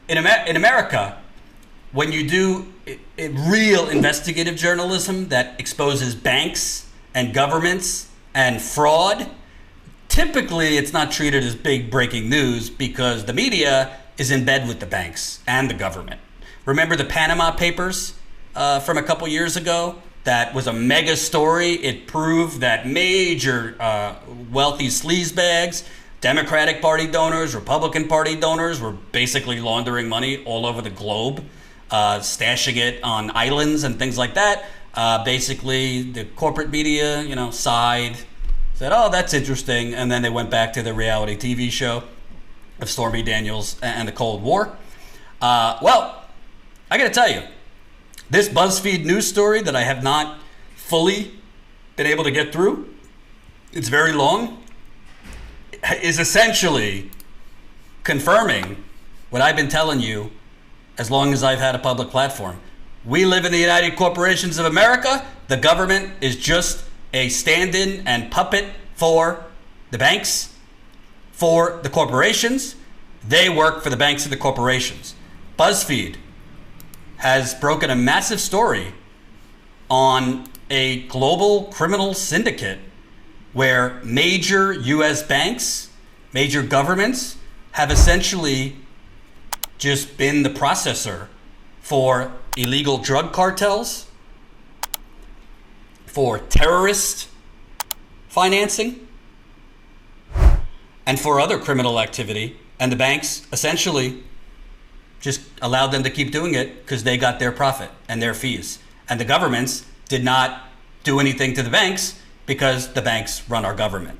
in America, when you do real investigative journalism that exposes banks and governments and fraud, typically it's not treated as big breaking news because the media is in bed with the banks and the government. Remember the Panama Papers from a couple years ago? That was a mega story. It proved that major wealthy sleazebags, Democratic Party donors, Republican Party donors were basically laundering money all over the globe, stashing it on islands and things like that. Basically, the corporate media, sighed, said, "Oh, that's interesting," and then they went back to the reality TV show of Stormy Daniels and the Cold War. Well, I got to tell you, this BuzzFeed news story that I have not fully been able to get through, it's very long, is essentially confirming what I've been telling you as long as I've had a public platform. We live in the United Corporations of America. The government is just a stand-in and puppet for the banks, for the corporations. They work for the banks and the corporations. BuzzFeed has broken a massive story on a global criminal syndicate where major U.S. banks, major governments have essentially just been the processor for illegal drug cartels, for terrorist financing, and for other criminal activity. And the banks essentially just allowed them to keep doing it because they got their profit and their fees. And the governments did not do anything to the banks because the banks run our government.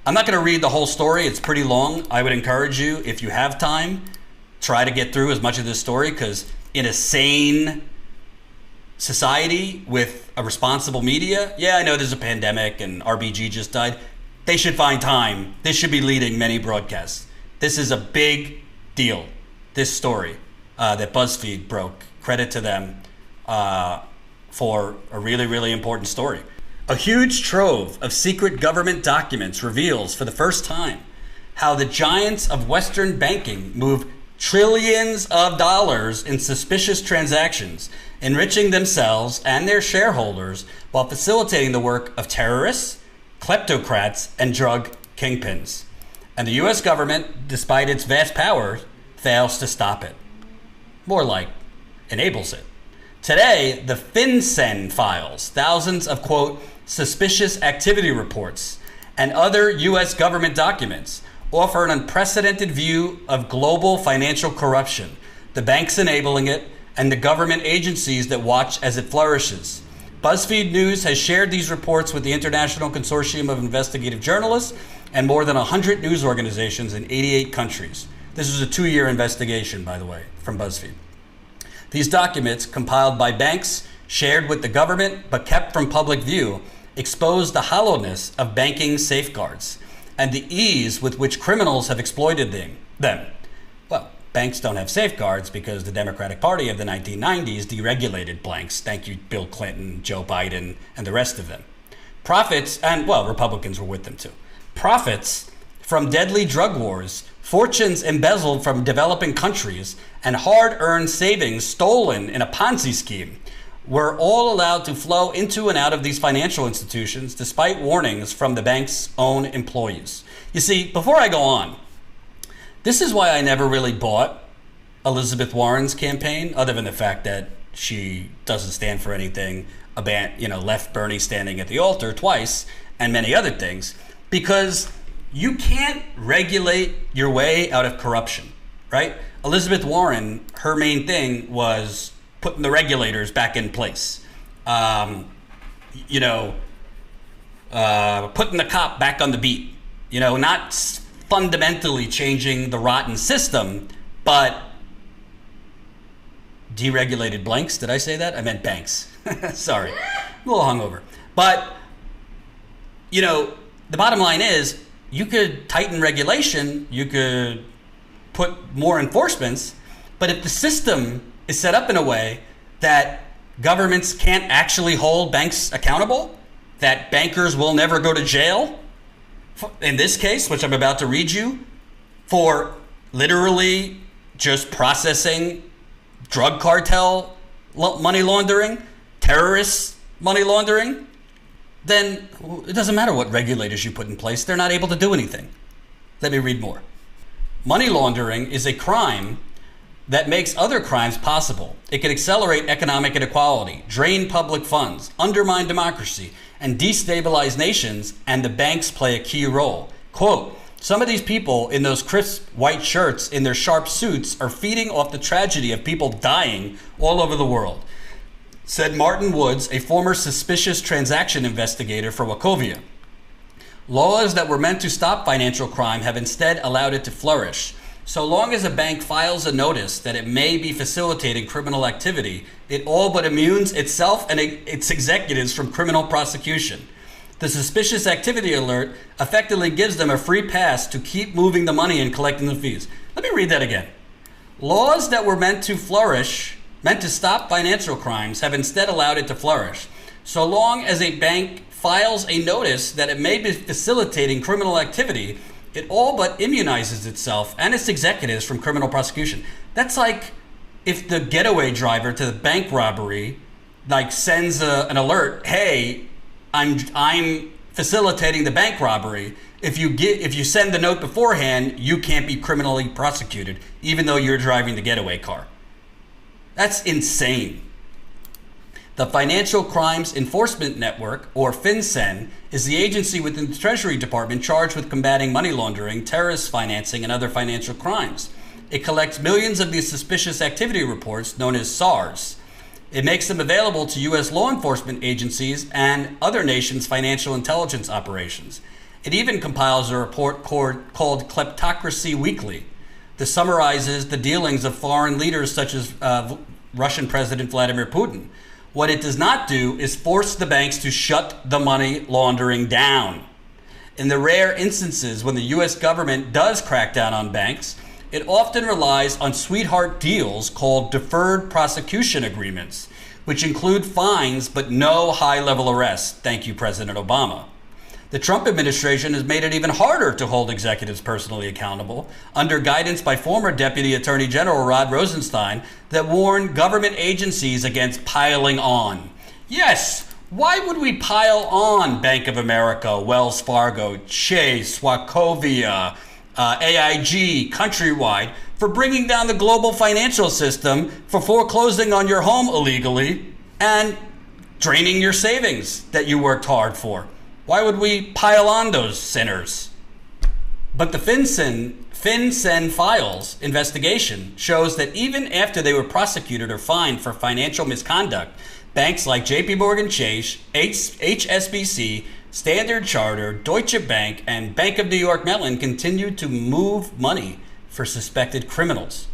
I'm not going to read the whole story. It's pretty long. I would encourage you, if you have time, try to get through as much of this story, because in a sane society with a responsible media, yeah, I know there's a pandemic and RBG just died. They should find time. This should be leading many broadcasts. This is a big deal. This story that BuzzFeed broke, credit to them for a really, really important story. A huge trove of secret government documents reveals for the first time how the giants of Western banking move trillions of dollars in suspicious transactions, enriching themselves and their shareholders while facilitating the work of terrorists, kleptocrats, and drug kingpins. And the U.S. government, despite its vast power, fails to stop it. More like, enables it. Today, the FinCEN files thousands of, quote, suspicious activity reports and other U.S. government documents offer an unprecedented view of global financial corruption, the banks enabling it, and the government agencies that watch as it flourishes. BuzzFeed News has shared these reports with the International Consortium of Investigative Journalists and more than 100 news organizations in 88 countries. This is a 2-year investigation, by the way, from BuzzFeed. These documents, compiled by banks, shared with the government, but kept from public view, expose the hollowness of banking safeguards and the ease with which criminals have exploited them. Well, banks don't have safeguards because the Democratic Party of the 1990s deregulated blanks. Thank you, Bill Clinton, Joe Biden, and the rest of them. Profits, and well, Republicans were with them too. Profits from deadly drug wars, fortunes embezzled from developing countries, and hard-earned savings stolen in a Ponzi scheme were all allowed to flow into and out of these financial institutions despite warnings from the bank's own employees. You see, before I go on, this is why I never really bought Elizabeth Warren's campaign, other than the fact that she doesn't stand for anything, left Bernie standing at the altar twice, and many other things, because you can't regulate your way out of corruption, right? Elizabeth Warren, her main thing was putting the regulators back in place. Putting the cop back on the beat. Not fundamentally changing the rotten system, but deregulated blanks. Did I say that? I meant banks. Sorry, a little hungover. But, the bottom line is, you could tighten regulation, you could put more enforcements, but if the system is set up in a way that governments can't actually hold banks accountable, that bankers will never go to jail, in this case, which I'm about to read you, for literally just processing drug cartel money laundering, terrorist money laundering, then it doesn't matter what regulators you put in place. They're not able to do anything. Let me read more. Money laundering is a crime that makes other crimes possible. It can accelerate economic inequality, drain public funds, undermine democracy, and destabilize nations, and the banks play a key role. Quote, some of these people in those crisp white shirts in their sharp suits are feeding off the tragedy of people dying all over the world, said Martin Woods, a former suspicious transaction investigator for Wachovia. Laws that were meant to stop financial crime have instead allowed it to flourish. So long as a bank files a notice that it may be facilitating criminal activity, it all but immunes itself and its executives from criminal prosecution. The suspicious activity alert effectively gives them a free pass to keep moving the money and collecting the fees. Let me read that again. Laws that were meant to flourish, meant to stop financial crimes, have instead allowed it to flourish. So long as a bank files a notice that it may be facilitating criminal activity, it all but immunizes itself and its executives from criminal prosecution. That's like if the getaway driver to the bank robbery sends an alert, hey, I'm facilitating the bank robbery. If you send the note beforehand, you can't be criminally prosecuted, even though you're driving the getaway car. That's insane. The Financial Crimes Enforcement Network, or FinCEN, is the agency within the Treasury Department charged with combating money laundering, terrorist financing, and other financial crimes. It collects millions of these suspicious activity reports, known as SARs. It makes them available to U.S. law enforcement agencies and other nations' financial intelligence operations. It even compiles a report called Kleptocracy Weekly that summarizes the dealings of foreign leaders such as Russian President Vladimir Putin. What it does not do is force the banks to shut the money laundering down. In the rare instances when the U.S. government does crack down on banks, it often relies on sweetheart deals called deferred prosecution agreements, which include fines but no high-level arrests. Thank you, President Obama. The Trump administration has made it even harder to hold executives personally accountable, under guidance by former Deputy Attorney General Rod Rosenstein, that warned government agencies against piling on. Yes, why would we pile on Bank of America, Wells Fargo, Chase, Wachovia, AIG, Countrywide, for bringing down the global financial system, for foreclosing on your home illegally, and draining your savings that you worked hard for? Why would we pile on those sinners? But the FinCEN files investigation shows that even after they were prosecuted or fined for financial misconduct, banks like JP Morgan Chase, HSBC, Standard Chartered, Deutsche Bank, and Bank of New York Mellon continued to move money for suspected criminals.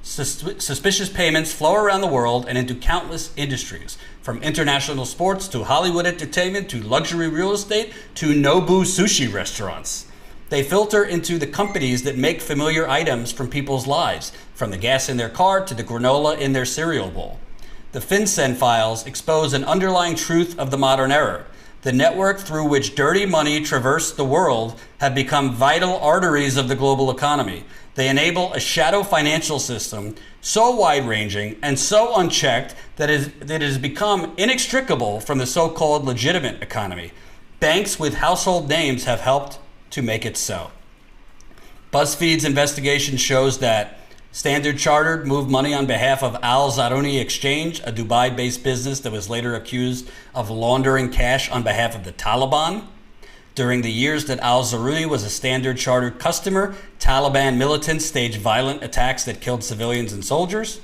Suspicious payments flow around the world and into countless industries, from international sports to Hollywood entertainment to luxury real estate to Nobu sushi restaurants. They filter into the companies that make familiar items from people's lives, from the gas in their car to the granola in their cereal bowl. The FinCEN files expose an underlying truth of the modern era. The network through which dirty money traversed the world have become vital arteries of the global economy. They enable a shadow financial system so wide-ranging and so unchecked that it has become inextricable from the so-called legitimate economy. Banks with household names have helped to make it so. BuzzFeed's investigation shows that Standard Chartered moved money on behalf of Al Zaruni Exchange, a Dubai-based business that was later accused of laundering cash on behalf of the Taliban. During the years that Al Zaruni was a Standard Chartered customer, Taliban militants staged violent attacks that killed civilians and soldiers.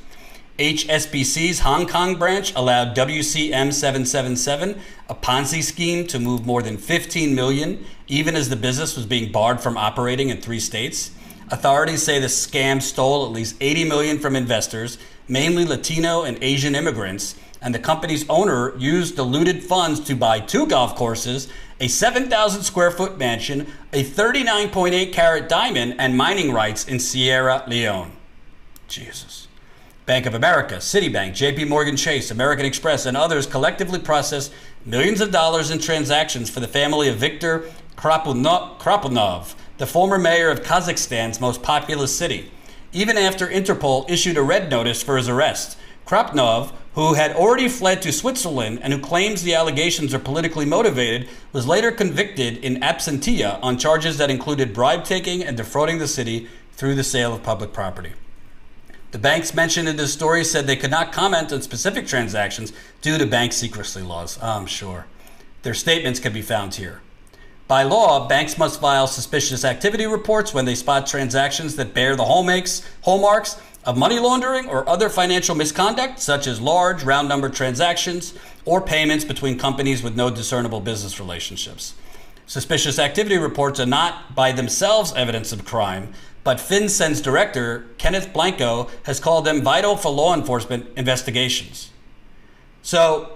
HSBC's Hong Kong branch allowed WCM 777, a Ponzi scheme, to move more than $15 million, even as the business was being barred from operating in 3 states. Authorities say the scam stole at least $80 million from investors, mainly Latino and Asian immigrants, and the company's owner used the looted funds to buy 2 golf courses, a 7,000 square foot mansion, a 39.8 carat diamond, and mining rights in Sierra Leone. Jesus. Bank of America, Citibank, JP Morgan Chase, American Express, and others collectively processed millions of dollars in transactions for the family of Viktor Krapunov, the former mayor of Kazakhstan's most populous city. even after Interpol issued a red notice for his arrest. Krapnov, who had already fled to Switzerland and who claims the allegations are politically motivated, was later convicted in absentia on charges that included bribe-taking and defrauding the city through the sale of public property. The banks mentioned in this story said they could not comment on specific transactions due to bank secrecy laws. I'm sure. Their statements can be found here. By law, banks must file suspicious activity reports when they spot transactions that bear the hallmarks of money laundering or other financial misconduct, such as large, round-number transactions or payments between companies with no discernible business relationships. Suspicious activity reports are not by themselves evidence of crime, but FinCEN's director, Kenneth Blanco, has called them vital for law enforcement investigations. So,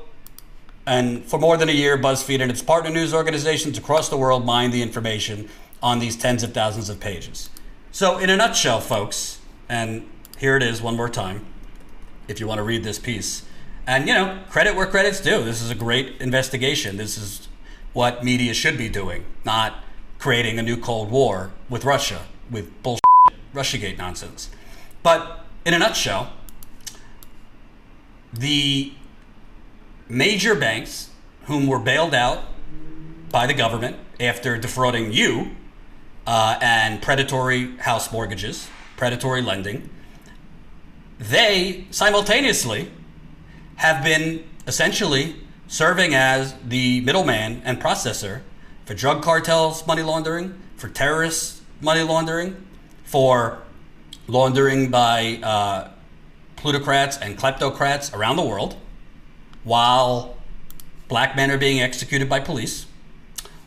and for more than a year, BuzzFeed and its partner news organizations across the world mined the information on these tens of thousands of pages. So in a nutshell, folks, and here it is one more time, if you want to read this piece. And, you know, credit where credit's due. This is a great investigation. This is what media should be doing, not creating a new Cold War with Russia, with bullshit, Russiagate nonsense. But in a nutshell, the major banks whom were bailed out by the government after defrauding you and predatory house mortgages, predatory lending, they simultaneously have been essentially serving as the middleman and processor for drug cartels money laundering, for terrorist money laundering, for laundering by plutocrats and kleptocrats around the world, while black men are being executed by police,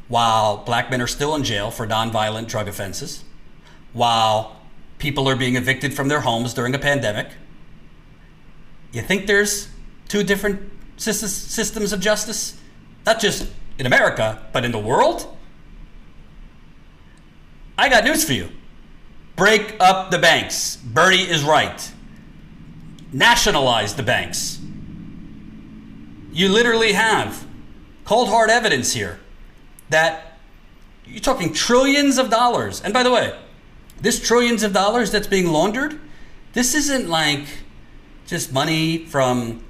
while black men are still in jail for nonviolent drug offenses, while people are being evicted from their homes during a pandemic. You think there's two different systems of justice? Not just in America, but in the world? I got news for you. Break up the banks. Bernie is right. Nationalize the banks. You literally have cold hard evidence here that you're talking trillions of dollars. And by the way, this trillions of dollars that's being laundered, this isn't like just money from,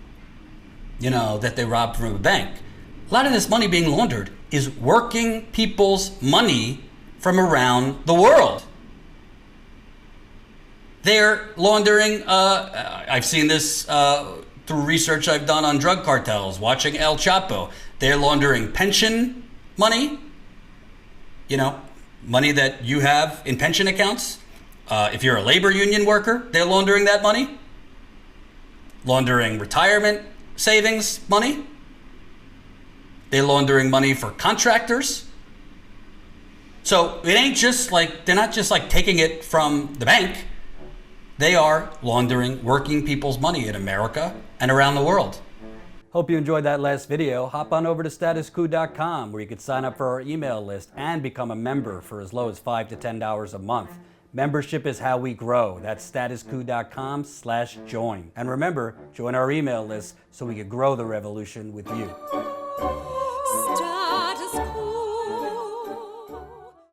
you know, that they robbed from a bank. A lot of this money being laundered is working people's money from around the world. They're laundering, I've seen this through research I've done on drug cartels, watching El Chapo. They're laundering pension money, you know, money that you have in pension accounts. If you're a labor union worker, they're laundering that money. Laundering retirement savings money. They're laundering money for contractors. So it ain't just like, they're not just like taking it from the bank. They are laundering working people's money in America and around the world. Hope you enjoyed that last video. Hop on over to statuscoup.com where you can sign up for our email list and become a member for as low as $5 to $10 a month. Membership is how we grow. That's statuscoup.com/join. And remember, join our email list so we can grow the revolution with you.